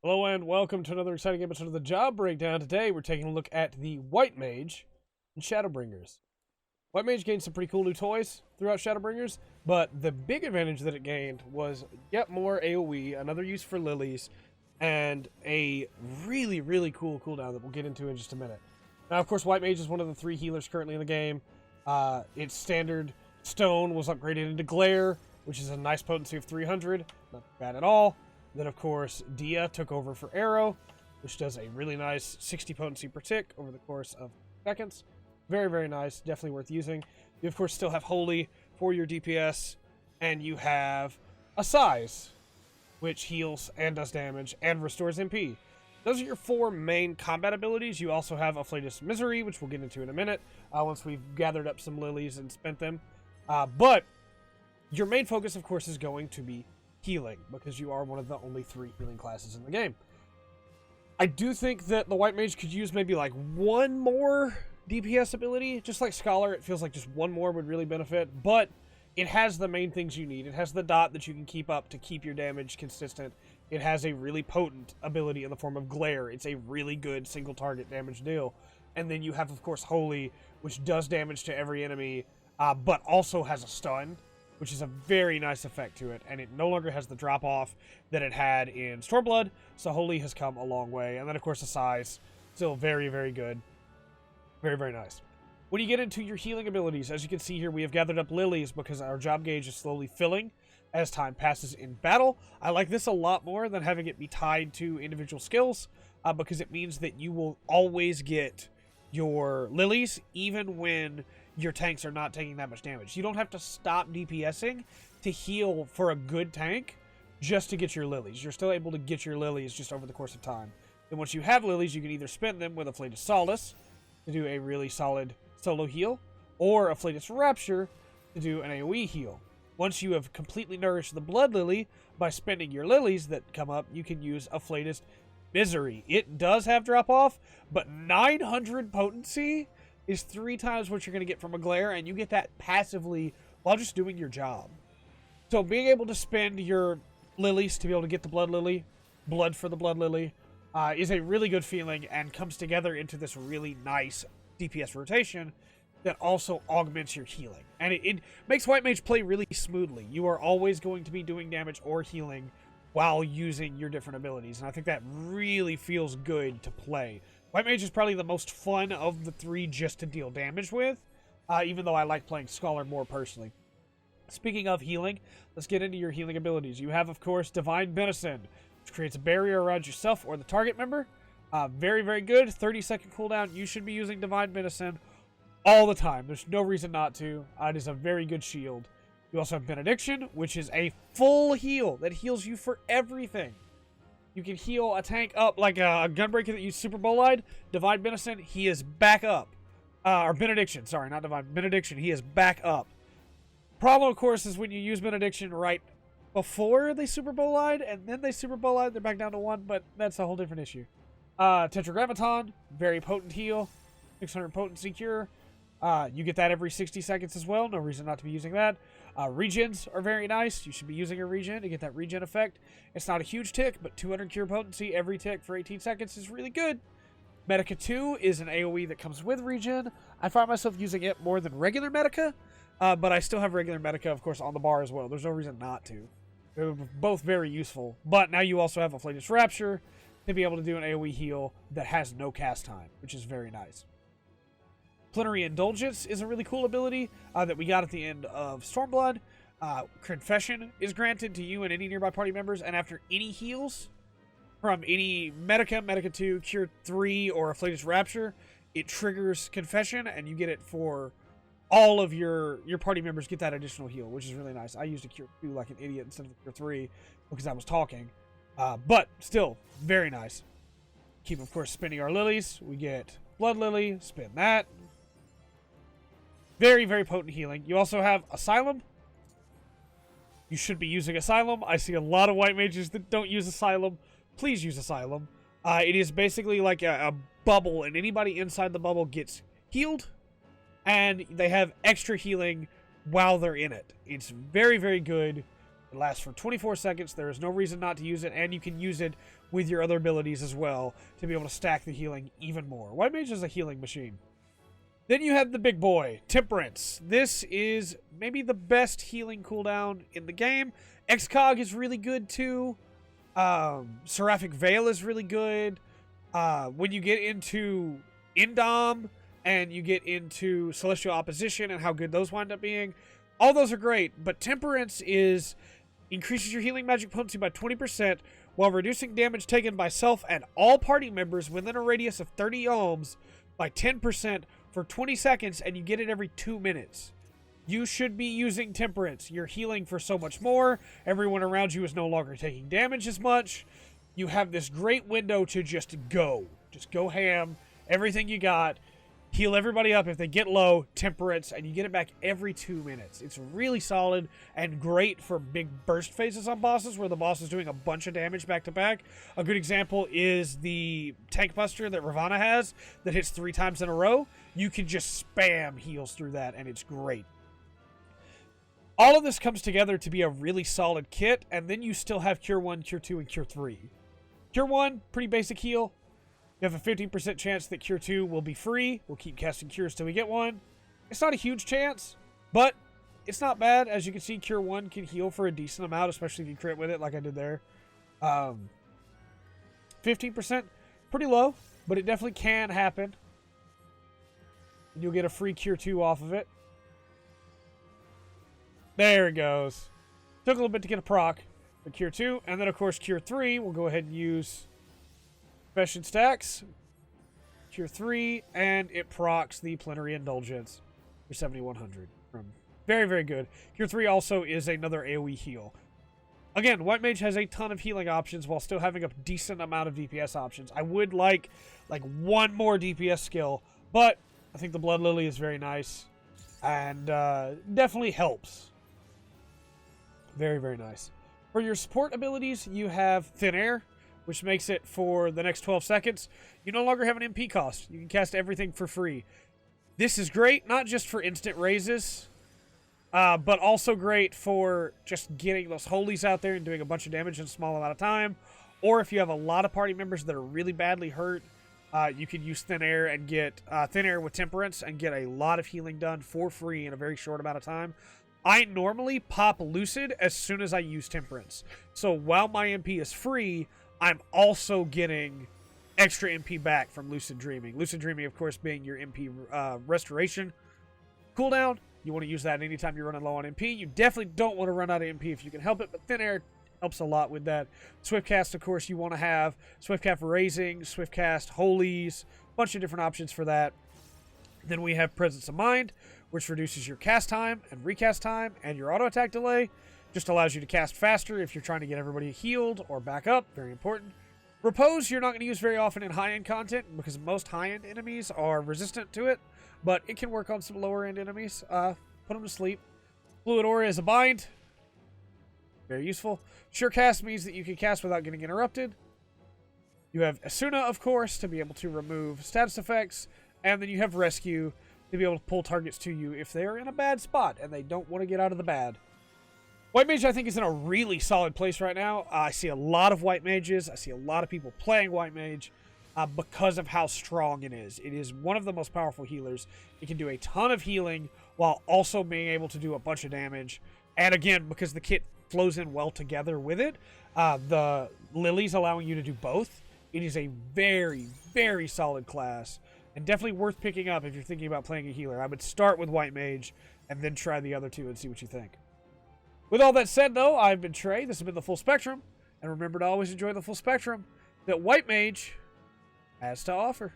Hello and welcome to another exciting episode of the Job Breakdown. Today we're taking a look at the White Mage in Shadowbringers. White Mage gained some pretty cool new toys throughout Shadowbringers, but the big advantage that it gained was yet more AoE, another use for lilies, and a really cool cooldown that we'll get into in just a minute. Now, of course, White Mage is one of the 3 healers currently in the game. Its standard stone was upgraded into Glare, which is a nice potency of 300, not bad at all. Then, of course, Dia took over for Arrow, which does a really nice 60 potency per tick over the course of seconds. Very nice. Definitely worth using. You, of course, still have Holy for your DPS, and you have a Size, which heals and does damage and restores MP. Those are your 4 main combat abilities. You also have Afflatus Misery, which we'll get into in a minute, once we've gathered up some lilies and spent them. But your main focus, of course, is going to be healing, because you are one of the only 3 healing classes in the game. I do think that the White Mage could use maybe like 1 more DPS ability. Just like Scholar, it feels like just 1 more would really benefit, but it has the main things you need. It has the dot that you can keep up to keep your damage consistent. It has a really potent ability in the form of Glare. It's a really good single target damage deal. And then you have, of course, Holy, which does damage to every enemy, but also has a stun, which is a very nice effect to it, and it no longer has the drop-off that it had in Stormblood, so Holy has come a long way. And then, of course, the Size, still very good. Very nice. When you get into your healing abilities, as you can see here, we have gathered up lilies because our job gauge is slowly filling as time passes in battle. I like this a lot more than having it be tied to individual skills, because it means that you will always get your lilies, even when your tanks are not taking that much damage. You don't have to stop DPSing to heal for a good tank just to get your lilies. You're still able to get your lilies just over the course of time. And once you have lilies, you can either spend them with Afflatus Solace to do a really solid solo heal, or Afflatus Rapture to do an AoE heal. Once you have completely nourished the Blood Lily by spending your lilies that come up, you can use Afflatus Misery. It does have drop off, but 900 potency is 3 times what you're going to get from a Glare, and you get that passively while just doing your job. So being able to spend your lilies to be able to get the Blood Lily, blood for the Blood Lily, is a really good feeling and comes together into this really nice DPS rotation that also augments your healing. And it makes White Mage play really smoothly. You are always going to be doing damage or healing while using your different abilities, and I think that really feels good to play. White Mage is probably the most fun of the 3 just to deal damage with, even though I like playing Scholar more personally. Speaking of healing, let's get into your healing abilities. You have, of course, Divine Benison, which creates a barrier around yourself or the target member. Very good. 30-second cooldown. You should be using Divine Benison all the time. There's no reason not to. It is a very good shield. You also have Benediction, which is a full heal that heals you for everything. You can heal a tank up like a Gunbreaker that used Super Bolide. Divine Benison, he is back up. Or Benediction, sorry, not Divine. Benediction, he is back up. Problem, of course, is when you use Benediction right before they Super Bolide, and then they Super Bolide, they're back down to 1, but that's a whole different issue. Tetragrammaton, very potent heal. 600 potency cure. You get that every 60 seconds as well. No reason not to be using that. Regens are very nice. You should be using a regen to get that regen effect. It's not a huge tick, but 200 cure potency every tick for 18 seconds is really good. Medica 2 is an AoE that comes with regen. I find myself using it more than regular Medica, but I still have regular Medica, of course, on the bar as well. There's no reason not to. They're both very useful. But now you also have Afflatus Rapture to be able to do an AoE heal that has no cast time, which is very nice. Plenary Indulgence is a really cool ability that we got at the end of Stormblood. Confession is granted to you and any nearby party members, and after any heals from any Medica, Medica 2, Cure 3, or Afflatus Rapture, it triggers Confession, and you get it for all of your party members get that additional heal, which is really nice. I used a Cure 2 like an idiot instead of a Cure 3 because I was talking. But still, very nice. Keep, of course, spinning our lilies. We get Blood Lily, spin that. Very potent healing. You also have Asylum. You should be using Asylum. I see a lot of White Mages that don't use Asylum. Please use Asylum. It is basically like a bubble, and anybody inside the bubble gets healed, and they have extra healing while they're in it. It's very good. It lasts for 24 seconds. There is no reason not to use it, and you can use it with your other abilities as well to be able to stack the healing even more. White Mage is a healing machine. Then you have the big boy, Temperance. This is maybe the best healing cooldown in the game. Excog is really good too. Seraphic Veil is really good. When you get into Indom and you get into Celestial Opposition and how good those wind up being, all those are great. But Temperance increases your healing magic potency by 20% while reducing damage taken by self and all party members within a radius of 30 ohms by 10% for 20 seconds, and you get it every 2 minutes. You should be using Temperance. You're healing for so much more. Everyone around you is no longer taking damage as much. You have this great window to just go. Just go ham. Everything you got. Heal everybody up if they get low. Temperance. And you get it back every 2 minutes. It's really solid and great for big burst phases on bosses where the boss is doing a bunch of damage back to back. A good example is the Tank Buster that Ravana has that hits 3 times in a row. You can just spam heals through that, and it's great. All of this comes together to be a really solid kit, and then you still have Cure 1, Cure 2, and Cure 3. Cure 1, pretty basic heal. You have a 15% chance that Cure 2 will be free. We'll keep casting Cures till we get one. It's not a huge chance, but it's not bad. As you can see, Cure 1 can heal for a decent amount, especially if you crit with it like I did there. 15%, pretty low, but it definitely can happen. And you'll get a free Cure 2 off of it. There it goes. Took a little bit to get a proc for Cure 2. And then, of course, Cure 3. We'll go ahead and use Confession Stacks. Cure 3. And it procs the Plenary Indulgence for 7,100. Very, very good. Cure 3 also is another AoE heal. Again, White Mage has a ton of healing options while still having a decent amount of DPS options. I would like one more DPS skill, but I think the Blood Lily is very nice and definitely helps. Very, very nice. For your support abilities, you have Thin Air, which makes it for the next 12 seconds. You no longer have an MP cost. You can cast everything for free. This is great, not just for instant raises, but also great for just getting those holies out there and doing a bunch of damage in a small amount of time. Or if you have a lot of party members that are really badly hurt, you could use Thin Air and get Thin Air with Temperance and get a lot of healing done for free in a very short amount of time. I normally pop Lucid as soon as I use Temperance. So while my MP is free, I'm also getting extra MP back from Lucid Dreaming. Lucid Dreaming, of course, being your MP restoration cooldown. You want to use that anytime you're running low on MP. You definitely don't want to run out of MP if you can help it, but Thin Air helps a lot with that. Swiftcast, of course, you want to have Swiftcast Raising, Swiftcast Holies, a bunch of different options for that. Then we have Presence of Mind, which reduces your cast time and recast time and your auto attack delay. Just allows you to cast faster if you're trying to get everybody healed or back up. Very important. Repose, you're not going to use very often in high-end content because most high-end enemies are resistant to it, but it can work on some lower-end enemies. Put them to sleep. Fluid Aura is a bind. Very useful. Sure Cast means that you can cast without getting interrupted. You have Asuna, of course, to be able to remove status effects. And then you have Rescue to be able to pull targets to you if they're in a bad spot and they don't want to get out of the bad. White Mage, I think, is in a really solid place right now. I see a lot of White Mages. I see a lot of people playing White Mage because of how strong it is. It is one of the most powerful healers. It can do a ton of healing while also being able to do a bunch of damage. And again, because the kit flows in well together with it, the Lilies allowing you to do both. It is a very, very solid class. And definitely worth picking up if you're thinking about playing a healer. I would start with White Mage and then try the other two and see what you think. With all that said, though, I've been Trey. This has been the Full Spectrum. And remember to always enjoy the full spectrum that White Mage has to offer.